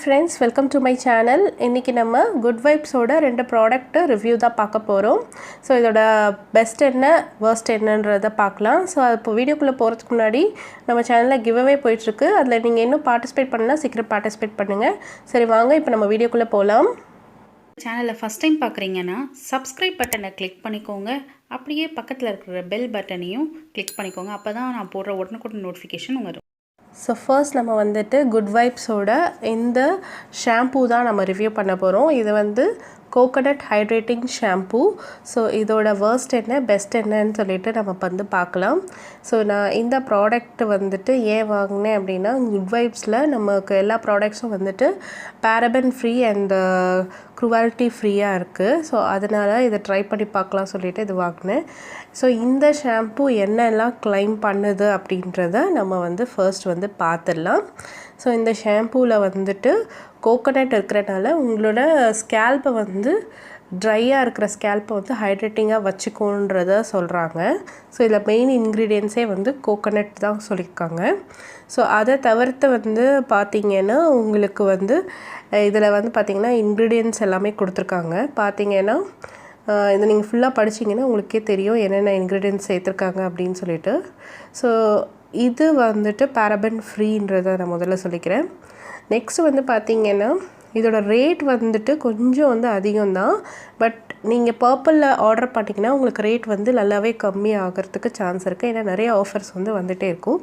friends, welcome to my channel. இன்னைக்கு நம்ம Good Vibes ஓட ரெண்டு ப்ராடக்ட் ரிவ்யூ தான் பார்க்க போறோம். ஸோ இதோட பெஸ்ட் என்ன worst என்னன்றதை பார்க்கலாம். ஸோ இப்போ வீடியோக்குள்ளே போகிறதுக்கு முன்னாடி நம்ம சேனலில் கிவ் அவே போயிட்டுருக்கு. அதில் நீங்கள் இன்னும் பார்ட்டிசிபேட் பண்ணலாம், சீக்கிரம் பார்ட்டிசிபேட் பண்ணுங்கள். சரி வாங்க இப்போ நம்ம வீடியோக்குள்ளே போகலாம். சேனலை ஃபஸ்ட் டைம் பார்க்குறீங்கன்னா சப்ஸ்கிரைப் பட்டனை கிளிக் பண்ணிக்கோங்க. அப்படியே பக்கத்தில் இருக்கிற பெல் பட்டனையும் கிளிக் பண்ணிக்கோங்க. அப்போ தான் நான் போடுற உடனுக்குடன் நோட்டிஃபிகேஷன் வரும். ஸோ ஃபர்ஸ்ட் நம்ம வந்துட்டு குட் வைப்ஸோட இந்த ஷாம்பூ தான் நம்ம ரிவ்யூ பண்ண போகிறோம். இது வந்து கோகனட் ஹைட்ரேட்டிங் ஷாம்பூ. ஸோ இதோட வேர்ஸ்ட் என்ன பெஸ்ட் என்னன்னு சொல்லிட்டு நம்ம வந்து பார்க்கலாம். ஸோ நான் இந்த ப்ராடக்ட் வந்துட்டு ஏன் வாங்கினேன் அப்படின்னா, குட் வைப்ஸில் நமக்கு எல்லா ப்ராடக்ட்ஸும் வந்துட்டு பேரபன் ஃப்ரீ அண்ட் க்ரூவாலிட்டி ஃப்ரீயாக இருக்குது. ஸோ அதனால் இதை ட்ரை பண்ணி பார்க்கலாம் சொல்லிவிட்டு இது வாங்கினேன். ஸோ இந்த ஷாம்பூ என்னெல்லாம் கிளைம் பண்ணுது அப்படின்றத நம்ம வந்து ஃபர்ஸ்ட் வந்து பார்த்துடலாம். ஸோ இந்த ஷாம்பூவில் வந்துட்டு கோகனட் இருக்கிறனால உங்களோட ஸ்கேல்ப்பை வந்து ட்ரையாக இருக்கிற ஸ்கேல்ப்பை வந்து ஹைட்ரேட்டிங்காக வச்சுக்கோன்றத சொல்கிறாங்க. ஸோ இதில் மெயின் இன்க்ரீடியன்ஸே வந்து கோகனட் தான் சொல்லியிருக்காங்க. ஸோ அதை தவிர்த்து வந்து பார்த்திங்கன்னா உங்களுக்கு வந்து இதில் வந்து பார்த்திங்கன்னா இன்க்ரீடியன்ட்ஸ் எல்லாமே கொடுத்துருக்காங்க. பார்த்திங்கன்னா இதை நீங்கள் ஃபுல்லாக படிச்சிங்கன்னா உங்களுக்கே தெரியும் என்னென்ன இன்க்ரீடியன்ட்ஸ் சேர்த்துருக்காங்க அப்படின்னு சொல்லிட்டு. ஸோ இது வந்துட்டு பேரபன் ஃப்ரீன்றதை நான் முதல்ல சொல்லிக்கிறேன். நெக்ஸ்ட்டு வந்து பார்த்திங்கன்னா இதோட ரேட் வந்துட்டு கொஞ்சம் வந்து அதிகம்தான். பட் நீங்கள் பர்பிளில் ஆர்டர் பண்ணிங்கன்னா உங்களுக்கு ரேட் வந்து நல்லாவே கம்மி ஆகிறதுக்கு சான்ஸ் இருக்குது. ஏன்னா நிறைய ஆஃபர்ஸ் வந்து வந்துகிட்டே இருக்கும்.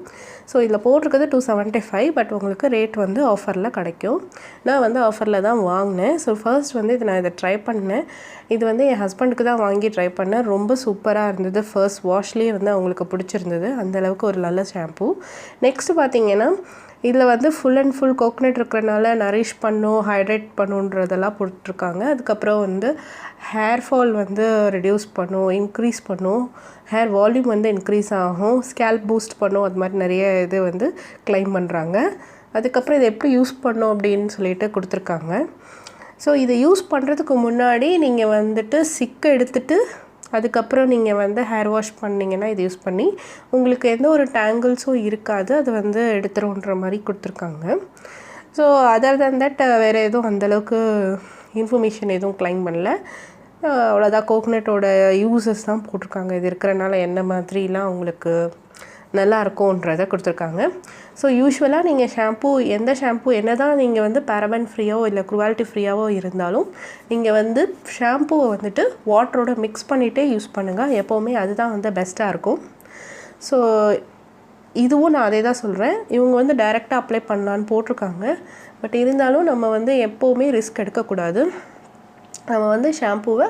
ஸோ இதில் போட்டிருக்கிறது 275, பட் உங்களுக்கு ரேட் வந்து ஆஃபரில் கிடைக்கும். நான் வந்து ஆஃபரில் தான் வாங்கினேன். ஸோ ஃபர்ஸ்ட் வந்து இதை ட்ரை பண்ணேன். இது வந்து என் ஹஸ்பண்டுக்கு தான் வாங்கி ட்ரை பண்ணேன். ரொம்ப சூப்பராக இருந்தது. ஃபர்ஸ்ட் வாஷ்லேயே வந்து அவங்களுக்கு பிடிச்சிருந்தது. அந்தளவுக்கு ஒரு நல்ல ஷாம்பூ. நெக்ஸ்ட்டு பார்த்திங்கன்னா இதில் வந்து ஃபுல் அண்ட் ஃபுல் கோகனட் இருக்கிறனால நரிஷ் பண்ணும், ஹைட்ரேட் பண்ணுன்றதெல்லாம் போட்டிருக்காங்க. அதுக்கப்புறம் வந்து ஹேர் ஃபால் வந்து ரெடியூஸ் பண்ணும், இன்க்ரீஸ் பண்ணும், ஹேர் வால்யூம் வந்து இன்க்ரீஸ் ஆகும், ஸ்கேல்ப் பூஸ்ட் பண்ணும், அது மாதிரி நிறைய இது வந்து கிளைம் பண்ணுறாங்க. அதுக்கப்புறம் இதை எப்படி யூஸ் பண்ணும் அப்படின்னு சொல்லிட்டு கொடுத்துருக்காங்க. ஸோ இதை யூஸ் பண்ணுறதுக்கு முன்னாடி நீங்கள் வந்துட்டு சிக்கை எடுத்துகிட்டு அதுக்கப்புறம் நீங்கள் வந்து ஹேர் வாஷ் பண்ணிங்கன்னா இது யூஸ் பண்ணி உங்களுக்கு எந்த ஒரு டேங்கிள்ஸும் இருக்காது, அது வந்து எடுத்துருன்ற மாதிரி கொடுத்துருக்காங்க. ஸோ அதர் தன் தட் வேறு எதுவும் அந்தளவுக்கு இன்ஃபர்மேஷன் எதுவும் கிளைம் பண்ணல. அவ்வளோதான். கோகனட்டோட யூசஸ் தான் போட்டிருக்காங்க. இது இருக்கிறனால என்ன மாதிரிலாம் உங்களுக்கு நல்லா இருக்கும்ன்றதை கொடுத்துருக்காங்க. ஸோ யூஸ்வலாக நீங்கள் எந்த ஷாம்பூ என்ன தான் நீங்கள் வந்து பேரபன் ஃப்ரீயாவோ இல்லை க்ரூவாலிட்டி ஃப்ரீயாவோ இருந்தாலும் நீங்கள் வந்து ஷாம்பூவை வந்துட்டு வாட்டரோட மிக்ஸ் பண்ணிகிட்டே யூஸ் பண்ணுங்கள். எப்போவுமே அதுதான் வந்து பெஸ்ட்டாக இருக்கும். ஸோ இதுவும் நான் அதே தான் சொல்கிறேன். இவங்க வந்து டைரெக்டாக அப்ளை பண்ணலான்னு போட்டிருக்காங்க. பட் இருந்தாலும் நம்ம வந்து எப்போவுமே ரிஸ்க் எடுக்கக்கூடாது. நம்ம வந்து ஷாம்பூவை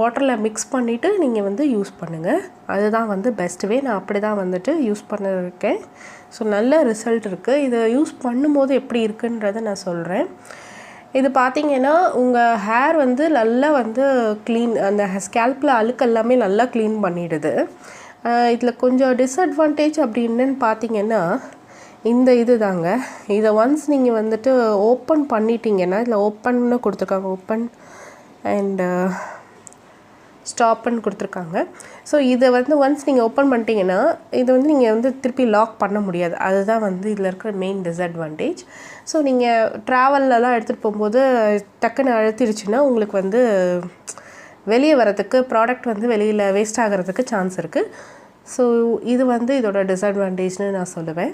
வாட்டரில் மிக்ஸ் பண்ணிவிட்டு நீங்கள் வந்து யூஸ் பண்ணுங்கள். அதுதான் வந்து பெஸ்ட் வே. நான் அப்படி தான் வந்துட்டு யூஸ் பண்ணியிருக்கேன். ஸோ நல்ல ரிசல்ட் இருக்குது. இதை யூஸ் பண்ணும்போது எப்படி இருக்குன்றதை நான் சொல்கிறேன். இது பார்த்திங்கன்னா உங்கள் ஹேர் வந்து நல்லா வந்து க்ளீன், அந்த ஸ்கேல்ப்பில் அழுக்கு எல்லாமே நல்லா க்ளீன் பண்ணிடுது. இதில் கொஞ்சம் டிஸ்அட்வான்டேஜ் அப்படின்னு பார்த்திங்கன்னா இந்த இது தாங்க. இதை ஒன்ஸ் நீங்கள் வந்துட்டு ஓப்பன் பண்ணிட்டீங்கன்னா இதில் ஓப்பன்னு கொடுத்துருக்காங்க, ஓப்பன் அண்டு ஸ்டாப்புன்னு கொடுத்துருக்காங்க. ஸோ இதை வந்து ஒன்ஸ் நீங்கள் ஓப்பன் பண்ணிட்டீங்கன்னா இது வந்து நீங்கள் வந்து திருப்பி லாக் பண்ண முடியாது. அதுதான் வந்து இதில் இருக்கிற மெயின் டிஸ்அட்வான்டேஜ். ஸோ நீங்கள் ட்ராவல்லலாம் எடுத்துகிட்டு போகும்போது டக்குன்னு அழுத்திருச்சுன்னா உங்களுக்கு வந்து வெளியே வரதுக்கு ப்ராடக்ட் வந்து வெளியில் வேஸ்ட் ஆகிறதுக்கு சான்ஸ் இருக்குது. ஸோ இது வந்து இதோட டிஸ்அட்வான்டேஜ்னு நான் சொல்லுவேன்.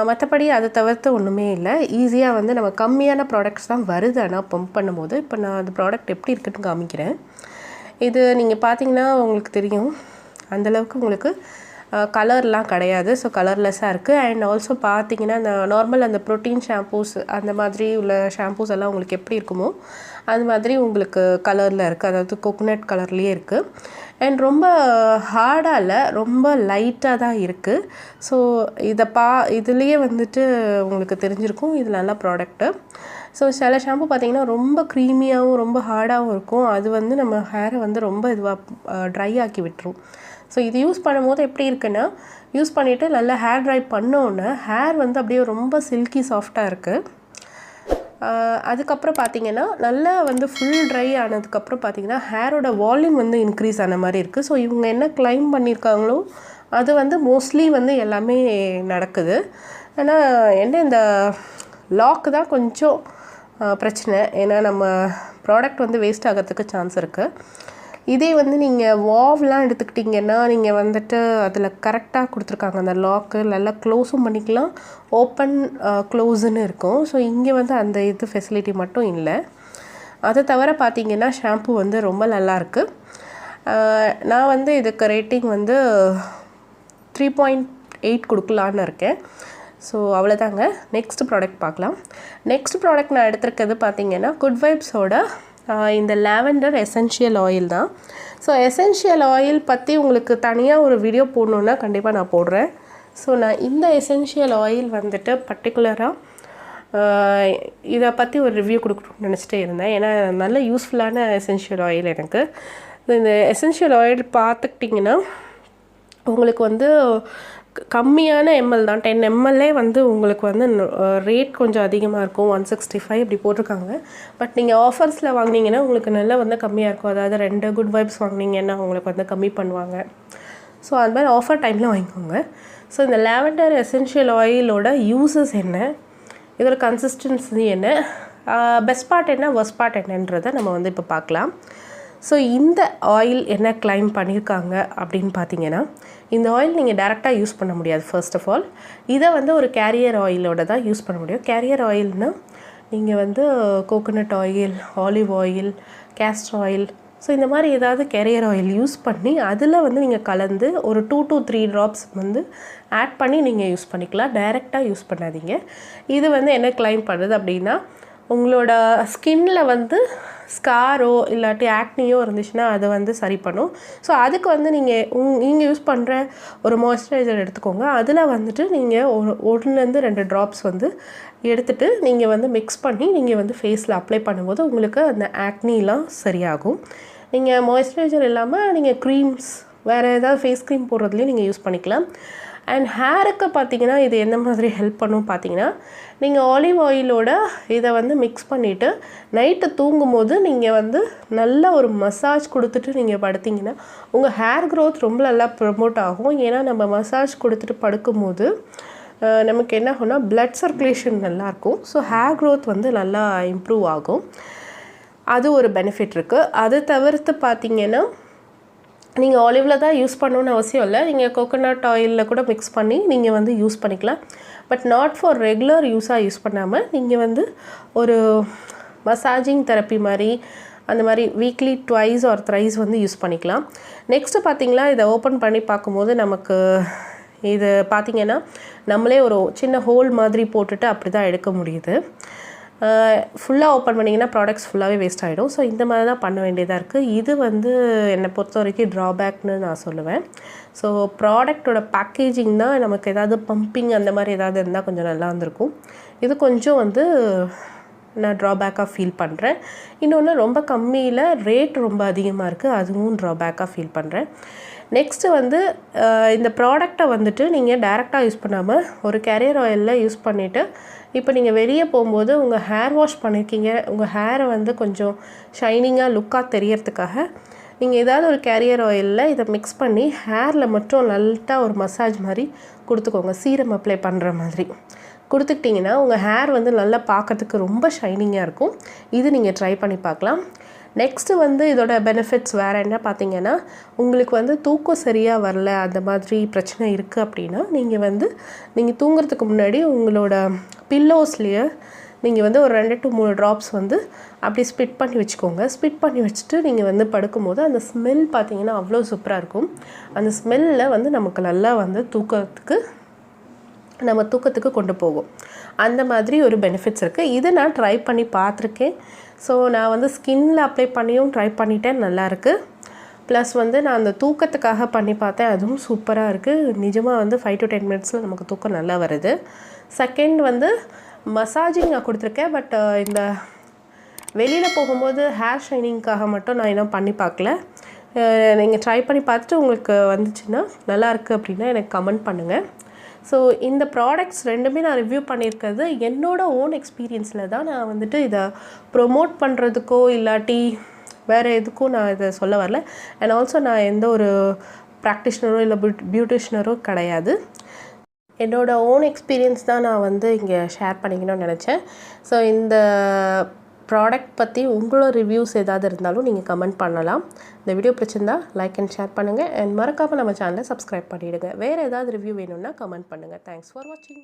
மற்றபடி அதை தவிர்த்து ஒன்றுமே இல்லை. ஈஸியாக வந்து நம்ம கம்மியான ப்ராடக்ட்ஸ் தான் வருது. ஆனால் பம்ப் பண்ணும்போது இப்போ நான் அந்த ப்ராடக்ட் எப்படி இருக்குன்னு காமிக்கிறேன். இது நீங்கள் பார்த்தீங்கன்னா உங்களுக்கு தெரியும், அந்தளவுக்கு உங்களுக்கு கலர்லாம் கிடையாது. ஸோ கலர்லெஸ்ஸாக இருக்குது. அண்ட் ஆல்சோ பார்த்தீங்கன்னா இந்த நார்மல் அந்த ப்ரோட்டீன் ஷாம்பூஸ் அந்த மாதிரி உள்ள ஷாம்பூஸ் எல்லாம் உங்களுக்கு எப்படி இருக்குமோ அது மாதிரி உங்களுக்கு கலரில் இருக்குது. அதாவது கோகனட் கலர்லேயே இருக்குது. அண்ட் ரொம்ப ஹார்டாக இல்லை, ரொம்ப லைட்டாக தான் இருக்குது. ஸோ இதுலேயே வந்துட்டு உங்களுக்கு தெரிஞ்சிருக்கும் இது நல்ல ப்ராடக்ட்டு. ஸோ சில ஷாம்பு பார்த்திங்கன்னா ரொம்ப க்ரீமியாகவும் ரொம்ப ஹார்டாகவும் இருக்கும். அது வந்து நம்ம ஹேரை வந்து ரொம்ப ட்ரை ஆக்கி விட்டுரும். ஸோ இது யூஸ் பண்ணும்போது எப்படி இருக்குன்னா, யூஸ் பண்ணிவிட்டு நல்லா ஹேர் ட்ரை பண்ணோன்னே ஹேர் வந்து அப்படியே ரொம்ப சில்கி சாஃப்டாக இருக்குது. அதுக்கப்புறம் பார்த்திங்கன்னா நல்லா வந்து ஃபுல் ட்ரை ஆனதுக்கப்புறம் பார்த்திங்கன்னா ஹேரோட வால்யூம் வந்து இன்க்ரீஸ் ஆன மாதிரி இருக்குது. ஸோ இவங்க என்ன கிளைம் பண்ணியிருக்காங்களோ அது வந்து மோஸ்ட்லி வந்து எல்லாமே நடக்குது. ஆனால் என்ன இந்த லாக் தான் கொஞ்சம் பிரச்சனை. ஏன்னா நம்ம ப்ராடக்ட் வந்து வேஸ்ட் ஆகிறதுக்கு சான்ஸ் இருக்குது. இதே வந்து நீங்கள் வாவ்லாம் எடுத்துக்கிட்டிங்கன்னா நீங்கள் வந்துட்டு அதில் கரெக்டாக கொடுத்துருக்காங்க. அந்த லாக்கு நல்லா க்ளோஸும் பண்ணிக்கலாம், ஓப்பன் க்ளோஸுன்னு இருக்கும். ஸோ இங்கே வந்து அந்த இது ஃபெசிலிட்டி மட்டும் இல்லை. அதை தவிர பார்த்திங்கன்னா ஷாம்பு வந்து ரொம்ப நல்லாயிருக்கு. நான் வந்து இதுக்கு ரேட்டிங் வந்து 3.8 கொடுக்கலான்னு இருக்கேன். ஸோ அவ்வளோதாங்க. நெக்ஸ்ட் ப்ராடக்ட் பார்க்கலாம். நெக்ஸ்ட் ப்ராடக்ட் நான் எடுத்திருக்கிறது பார்த்திங்கன்னா குட் வைப்ஸோட இந்த லாவெண்டர் எசென்ஷியல் ஆயில் தான். ஸோ எசென்ஷியல் ஆயில் பற்றி உங்களுக்கு தனியாக ஒரு வீடியோ போடணுன்னா கண்டிப்பாக நான் போடுறேன். ஸோ நான் இந்த எசென்ஷியல் ஆயில் வந்துட்டு பர்டிகுலராக இதை பற்றி ஒரு ரிவ்யூ கொடுக்கணும்னு நினச்சிட்டே இருந்தேன். ஏன்னா நல்ல யூஸ்ஃபுல்லான எசென்ஷியல் ஆயில் எனக்கு. இந்த எசென்ஷியல் ஆயில் பார்த்துக்கிட்டிங்கன்னா உங்களுக்கு வந்து கம்மியான எம்எல் தான், 10 ml வந்து உங்களுக்கு வந்து ரேட் கொஞ்சம் அதிகமாக இருக்கும். 165 இப்படி போட்டிருக்காங்க. பட் நீங்கள் ஆஃபர்ஸில் வாங்கினீங்கன்னா உங்களுக்கு நல்லா வந்து கம்மியாக இருக்கும். அதாவது 2 குட் வைப்ஸ் வாங்கினீங்கன்னா உங்களுக்கு வந்து கம்மி பண்ணுவாங்க. ஸோ அது மாதிரி ஆஃபர் டைமில் வாங்கிக்கோங்க. ஸோ இந்த லாவெண்டர் எசென்ஷியல் ஆயிலோட யூசஸ் என்ன, இதோட கன்சிஸ்டன்சி என்ன, பெஸ்ட் பார்ட் என்ன, ஒர்ஸ்ட் பார்ட் என்னன்றதை நம்ம வந்து இப்போ பார்க்கலாம். ஸோ இந்த ஆயில் என்ன கிளைம் பண்ணியிருக்காங்க அப்படின்னு பார்த்தீங்கன்னா, இந்த ஆயில் நீங்கள் டேரெக்டாக யூஸ் பண்ண முடியாது. ஃபர்ஸ்ட் ஆஃப் ஆல் இதை வந்து ஒரு கேரியர் ஆயிலோட தான் யூஸ் பண்ண முடியும். கேரியர் ஆயில்னால் நீங்கள் வந்து coconut oil, olive oil, castor oil, so இந்த மாதிரி ஏதாவது கேரியர் ஆயில் யூஸ் பண்ணி அதில் வந்து நீங்கள் கலந்து ஒரு 2 to 3 drops வந்து ஆட் பண்ணி நீங்கள் யூஸ் பண்ணிக்கலாம். டைரெக்டாக யூஸ் பண்ணாதீங்க. இது வந்து என்ன கிளைம் பண்ணுது அப்படின்னா, உங்களோட ஸ்கின்ல வந்து ஸ்காரோ இல்லாட்டி ஆக்னியோ இருந்துச்சுன்னா அதை வந்து சரி பண்ணும். ஸோ அதுக்கு வந்து நீங்கள் யூஸ் பண்ணுற ஒரு மாய்ஸ்சரைசர் எடுத்துக்கோங்க. அதில் வந்துட்டு நீங்கள் 1-2 drops வந்து எடுத்துகிட்டு நீங்கள் வந்து மிக்ஸ் பண்ணி நீங்கள் வந்து ஃபேஸில் அப்ளை பண்ணும்போது உங்களுக்கு அந்த ஆக்னிலாம் சரியாகும். நீங்கள் மாய்ஸ்சரைசர் இல்லாமல் நீங்கள் க்ரீம்ஸ் வேறு ஏதாவது ஃபேஸ் க்ரீம் போடுறதுலேயும் நீங்கள் யூஸ் பண்ணிக்கலாம். அண்ட் ஹேருக்கு பார்த்தீங்கன்னா இது எந்த மாதிரி ஹெல்ப் பண்ணும் பார்த்தீங்கன்னா, நீங்கள் ஆலிவ் ஆயிலோட இதை வந்து மிக்ஸ் பண்ணிவிட்டு நைட்டு தூங்கும்போது நீங்கள் வந்து நல்ல ஒரு மசாஜ் கொடுத்துட்டு நீங்கள் படுத்திங்கன்னா உங்கள் ஹேர் க்ரோத் ரொம்ப நல்லா ப்ரமோட் ஆகும். ஏன்னா நம்ம மசாஜ் கொடுத்துட்டு படுக்கும்போது நமக்கு என்ன ஆகும்னா பிளட் சர்க்குலேஷன் நல்லாயிருக்கும். ஸோ ஹேர் க்ரோத் வந்து நல்லா இம்ப்ரூவ் ஆகும். அது ஒரு பெனிஃபிட் இருக்குது. அது தவிர்த்து பார்த்தீங்கன்னா நீங்கள் ஆலிவில் தான் யூஸ் பண்ணணுன்னு அவசியம் இல்லை. நீங்கள் கோகோனட் ஆயிலில் கூட மிக்ஸ் பண்ணி நீங்கள் வந்து யூஸ் பண்ணிக்கலாம். பட் நாட் ஃபார் ரெகுலர் யூஸாக யூஸ் பண்ணாமல் நீங்கள் வந்து ஒரு மசாஜிங் தெரப்பி மாதிரி அந்த மாதிரி வீக்லி 2 or 3 வந்து யூஸ் பண்ணிக்கலாம். நெக்ஸ்ட்டு பார்த்திங்களா, இதை ஓப்பன் பண்ணி பார்க்கும்போது நமக்கு இது பார்த்திங்கன்னா நம்மளே ஒரு சின்ன ஹோல் மாதிரி போட்டுட்டு அப்படி தான் எடுக்க முடியுது. ஃபுல்லாக ஓப்பன் பண்ணிங்கன்னா ப்ராடக்ட்ஸ் ஃபுல்லாகவே வேஸ்ட் ஆகிடும். ஸோ இந்த மாதிரி தான் பண்ண வேண்டியதாக இருக்குது. இது வந்து என்னை பொறுத்த வரைக்கும் ட்ராபேக்னு நான் சொல்லுவேன். ஸோ ப்ராடக்டோட பேக்கேஜிங் தான் நமக்கு ஏதாவது பம்பிங் அந்த மாதிரி ஏதாவது இருந்தால் கொஞ்சம் நல்லா இருந்திருக்கும். இது கொஞ்சம் வந்து நான் ட்ராபேக்காக ஃபீல் பண்ணுறேன். இன்னொன்று ரொம்ப கம்மியில் ரேட் ரொம்ப அதிகமாக இருக்குது, அதுவும் ட்ராபேக்காக ஃபீல் பண்ணுறேன். நெக்ஸ்ட்டு வந்து இந்த ப்ராடக்டை வந்துட்டு நீங்கள் டைரெக்டாக யூஸ் பண்ணாமல் ஒரு கேரியர் ஆயிலில் யூஸ் பண்ணிவிட்டு இப்போ நீங்கள் வெளியே போகும்போது உங்கள் ஹேர் வாஷ் பண்ணியிருக்கீங்க, உங்கள் ஹேரை வந்து கொஞ்சம் ஷைனிங்காக லுக்காக தெரியறதுக்காக நீங்கள் ஏதாவது ஒரு கேரியர் ஆயிலில் இதை மிக்ஸ் பண்ணி ஹேரில் மட்டும் லைட்டாக ஒரு மசாஜ் மாதிரி கொடுத்துக்கோங்க. சீரம் அப்ளை பண்ணுற மாதிரி கொடுத்துக்கிட்டிங்கன்னா உங்கள் ஹேர் வந்து நல்லா பார்க்கறதுக்கு ரொம்ப ஷைனிங்காக இருக்கும். இது நீங்கள் ட்ரை பண்ணி பார்க்கலாம். நெக்ஸ்ட்டு வந்து இதோட பெனிஃபிட்ஸ் வேறு என்ன பார்த்தீங்கன்னா, உங்களுக்கு வந்து தூக்கம் சரியாக வரல அந்த மாதிரி பிரச்சனை இருக்குது அப்படின்னா நீங்கள் தூங்குறதுக்கு முன்னாடி உங்களோட பில்லோஸ்லேயே நீங்கள் வந்து ஒரு 2 to 3 drops வந்து அப்படி ஸ்பிட் பண்ணி வச்சுக்கோங்க. ஸ்பிட் பண்ணி வச்சுட்டு நீங்கள் வந்து படுக்கும்போது அந்த ஸ்மெல் பார்த்தீங்கன்னா அவ்வளோ சூப்பராக இருக்கும். அந்த ஸ்மெல்லில் வந்து நமக்கு நல்லா வந்து தூக்கத்துக்கு கொண்டு போகும். அந்த மாதிரி ஒரு பெனிஃபிட்ஸ் இருக்குது. இதை நான் ட்ரை பண்ணி பார்த்துருக்கேன். ஸோ நான் வந்து ஸ்கின்னில் அப்ளை பண்ணியும் ட்ரை பண்ணிட்டேன், நல்லாயிருக்கு. ப்ளஸ் வந்து நான் அந்த தூக்கத்துக்காக பண்ணி பார்த்தேன், அதுவும் சூப்பராக இருக்குது. நிஜமாக வந்து 5 to 10 minutesல நமக்கு தூக்கம் நல்லா வருது. செகண்ட் வந்து மசாஜிங் நான் கொடுத்துருக்கேன். பட் இந்த வெளியில் போகும்போது ஹேர் ஷைனிங்காக மட்டும் நான் இன்னும் பண்ணி பார்க்கல. நீங்கள் ட்ரை பண்ணி பார்த்துட்டு உங்களுக்கு வந்துச்சுன்னா நல்லாயிருக்கு அப்படின்னா எனக்கு கமெண்ட் பண்ணுங்கள். ஸோ இந்த ப்ராடக்ட்ஸ் ரெண்டுமே நான் ரிவ்யூ பண்ணியிருக்கிறது என்னோடய ஓன் எக்ஸ்பீரியன்ஸில் தான். நான் வந்துட்டு இதை ப்ரொமோட் பண்ணுறதுக்கோ இல்லாட்டி வேறு எதுக்கும் நான் இதை சொல்ல வரல. அண்ட் ஆல்சோ நான் எந்த ஒரு ப்ராக்டிஷனரோ இல்லை பியூட்டிஷனரோ கிடையாது. என்னோட ஓன் எக்ஸ்பீரியன்ஸ் தான் நான் வந்து இங்கே ஷேர் பண்ணிக்கணும்னு நினச்சேன். ஸோ இந்த ப்ராடக்ட் பற்றி உங்களோட ரிவ்யூஸ் ஏதாவது இருந்தாலும் நீங்கள் கமெண்ட் பண்ணலாம். இந்த வீடியோ பிடிச்சிருந்தா லைக் அண்ட் ஷேர் பண்ணுங்கள். அண்ட் மறக்காமல் நம்ம சேனலை சப்ஸ்கிரைப் பண்ணிவிடுங்க. வேறு ஏதாவது ரிவ்யூ வேணும்னா கமெண்ட் பண்ணுங்கள். தேங்க்ஸ் ஃபார் வாட்சிங்.